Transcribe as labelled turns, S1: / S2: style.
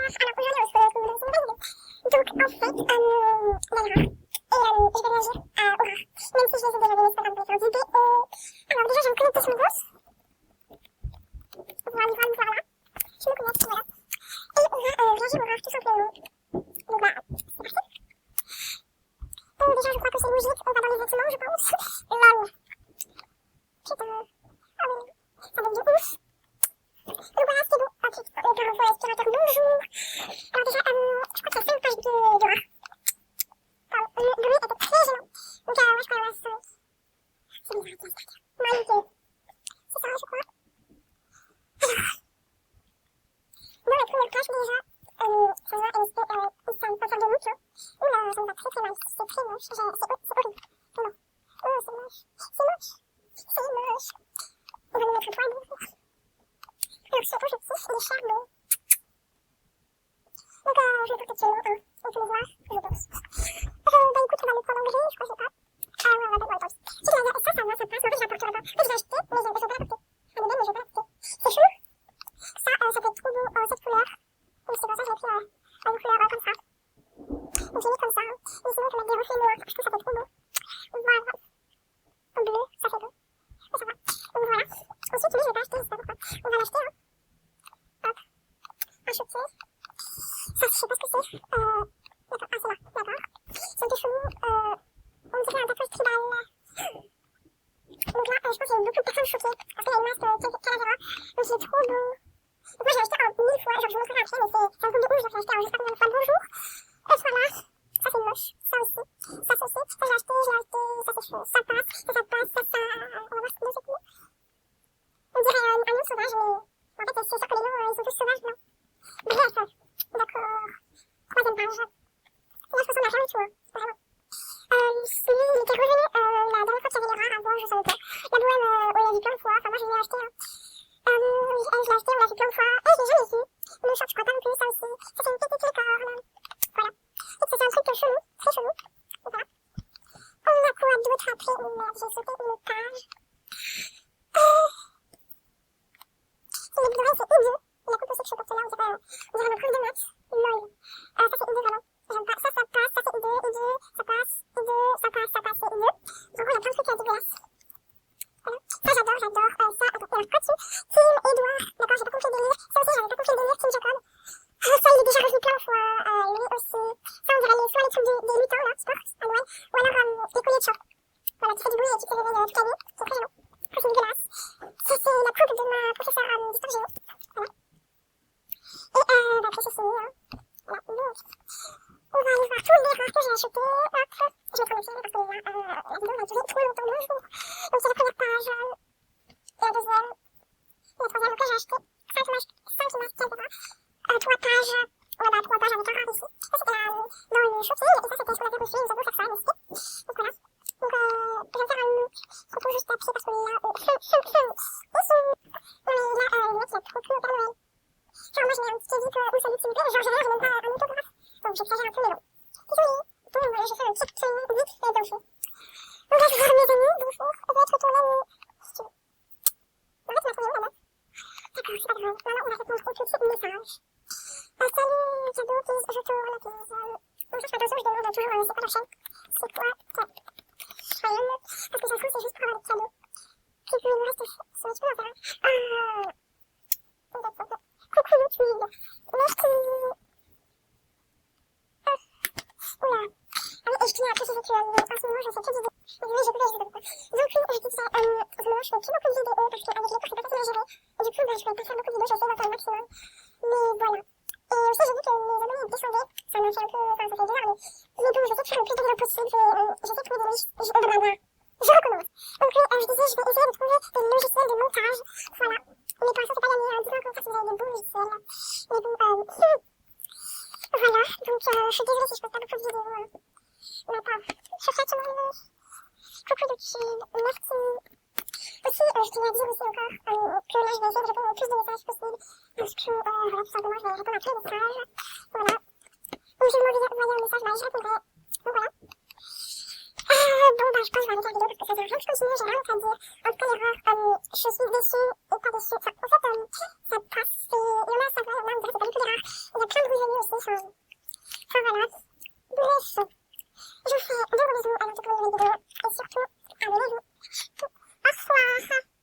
S1: Alors aujourd'hui on se retrouve dans une nouvelle vidéo. Donc en fait, il y a Laura et je vais réagir à Aura. Même si je les ai déjà donné, c'est pas grave, je vais faire du B. Alors déjà je vais me connecter sur mon compte. Voilà. Je me connecte, voilà. Et on va réagir Aura tout simplement. Donc bah, c'est parti. Donc déjà je crois que c'est logique, on va dans les vêtements je pense. Lol. Putain. Ah oui, ça donne de ouf. Donc voilà, c'est bon. Ok, les parents pour aspirateur, bonjour. Alors déjà, je crois qu'il y a 5 pages de Dora. Le bruit était très gênant. Donc moi je crois avoir 5. C'est bizarre, c'est bizarre. Magnifique. C'est ça, je crois. Alors, dans la première page déjà, ça va, c'est une peinture de mouche. Oula, ça me va très mal. C'est très moche. C'est horrible. Non. Oh, c'est moche. C'est moche. C'est moche. On va nous mettre un point bonjour. Alors, c'est objectif, il est charbon. Donc, je vais porter actuellement un. On peut le voir, je pense. Bah écoute, on va le prendre en gris, je crois, je sais pas. Ah ouais, on va d'abord attendre. Si je regarde ça, ça va, ça passe. En fait, je l'apporte là-bas. En fait, je l'ai acheté, mais je vais pas l'apporter. Elle est belle, mais je vais pas l'apporter. C'est chelou. Ça fait trop beau en cette couleur. Donc, c'est pour ça que je l'ai pris une couleur comme ça. Donc, j'ai mis comme ça. Mais sinon, je vais mettre des reflets noirs. Je trouve que ça fait trop beau. Voilà. En bleu, ça fait beau. Mais ça va. Donc, voilà. Ensuite, lui, je vais pas acheter, je sais pas pourquoi. On va l'acheter, hein. Hop. Acheter. Ça, je sais pas ce que c'est. D'accord. Ah, c'est là. D'accord. C'est un peu chelou. On dirait un tatouage tribal. Donc là, je pense qu'il y a eu beaucoup de personnes choquées. Parce qu'il y a une masque Calavera. Donc, il est trop beau. Donc, moi, je l'ai acheté en 1000 fois. Genre, je vous montrerai après, mais c'est un truc de ouf. Donc, je l'ai acheté en je sais pas combien de fois. Bonjour. Et voilà. Ça, c'est moche. Ça aussi. Ça, c'est aussi. Ça, j'ai acheté. Ça, c'est chaud. Ça passe. Ça passe. Ça. On va voir ce que c'est. On dirait un lion sauvage, mais en fait, c'est sûr que les lions, ils sont tous sauvages, non? Bref, d'accord. Troisième page. Là, je pense qu'on a rien du tout, hein. Vraiment. Lui, il était revenu la dernière fois qu'il y avait les rats, avant, je savais pas. La bohème, on l'a vu plein de fois. Enfin, moi, je l'ai acheté, hein. Oui, elle, je l'ai acheté, on l'a vu plein de fois. Et je l'ai jamais vu. Le short, je crois pas non plus, ça aussi. Ça, c'est une petite licorne. Voilà. Et c'est un truc chelou, très chelou. Voilà. On a quoi d'autre après? Oh merde, j'ai sauté une page. C'est les Blu-ray, c'est hideux. La coupe aussi que je porte là, on dirait ma preuve de notes. Lol. Ça, c'est hideux, vraiment. J'aime pas. Ça passe, ça c'est hideux. Ça passe, hideux. Ça passe, c'est hideux. En gros, il y a plein de trucs dégueulasses. Voilà. Ça, j'adore. Ça, attends, il y a quoi dessus? Tim Edouard. D'accord, j'ai pas compris le délire. Ça aussi, j'avais pas compris le délire. Tim Jacob. Ça, il est déjà revenu plein de fois. Lui aussi. Ça, on dirait soit les trucs des lutins, là, sport, à Noël. Ou alors, les colliers de champ. Voilà, tu fais du bruit et tu te réveilles toute la nuit. C'est très gênant. C'est dégueulasse. Ça, c'est la coupe de ma professeure d'histoire géo. Voilà. Et bah après c'est fini, hein. Voilà. Donc, on va aller voir tous les rares que j'ai achetés. Hop. Je vais prendre le parce que la vidéo va durer trop longtemps. Bonjour. Donc c'est la première page. Et la deuxième. Et la troisième que j'ai acheté. 5 masques, etc. 3 pages. Ouais, bah 3 pages avec un rare ici. Ça c'était dans le shopping. Et ça c'était ce qu'on avait reçu. Nous avons faire ça aussi. Donc voilà. Donc je vais faire un look. Surtout juste à pied parce que là, ils sont... Non mais là, le mec il a trop plu au Père Noël. Genre moi je mets un petit édit où salut s'il vous plaît. Genre j'ai l'air, j'ai même pas un autographe. Donc j'exagère un peu mais bon. Désolée. Donc voilà, j'ai fait un petit vite et bien fait. On va voir mes amis. Bonjour. Ça va être ton ami. Si tu veux. En fait, c'est ma première là-bas. D'accord, c'est pas grave. Voilà, on va répondre au tout petit message. Salut, cadeau, please, je tourne la please. Bon, ça, je fais attention, je demande toujours, c'est quoi la chaîne? C'est quoi ta chaîne? Parce que ça se trouve, c'est juste pour avoir des cadeaux. Puis il nous reste ce tu peux en faire un. Coucou YouTube. Merci. Oula. Ah oui, et je tiens à préciser que en ce moment, je fais que des vidéos. Désolée, j'ai coupé, je sais pas pourquoi. Donc oui, je disais, en ce moment, je fais plus beaucoup de vidéos parce qu'avec les cours, c'est pas facile à gérer. Et du coup, bah, je vais pas faire beaucoup de vidéos, j'essaie d'en faire le maximum. Mais voilà. Et aussi, j'ai vu que mes abonnés ils descendaient. Ça m'a fait un peu, enfin, ça fait bizarre, mais bon, j'essaie de faire le plus de vidéos possible. J'essaie de trouver des niches. Je recommence. Donc oui, je disais, je vais essayer de trouver des logiciels de montage. Voilà. Mais pour l'instant, c'est pas gagné. Dites-moi en commentaire si vous avez des bons logiciels. Mais bon, voilà. Donc, je suis désolée si je fais pas beaucoup de vidéos. Mais attends, je fais tout le monde. Coucou YouTube, merci. Aussi, je tiens à dire aussi encore que là, je vais essayer de répondre au plus de messages possible. Parce que, voilà, tout simplement, je vais répondre à tous les messages. Voilà. Ou je vais m'envoyer un message, bah, je répondrai. Donc voilà. Bon, bah, je pense que je vais arrêter la vidéo parce que ça dure rien que je continue, j'ai rien d'autre à dire. En tout cas, l'erreur, je suis déçue et pas déçue. Enfin, en fait, ça passe, il y en a, ça va, il y en a, on dirait que c'est pas du tout des rares. Il y a plein de bruit échanger. Enfin voilà. Bref, je vous fais de gros bisous avant de terminer la vidéo et surtout, abonnez-vous. Au revoir.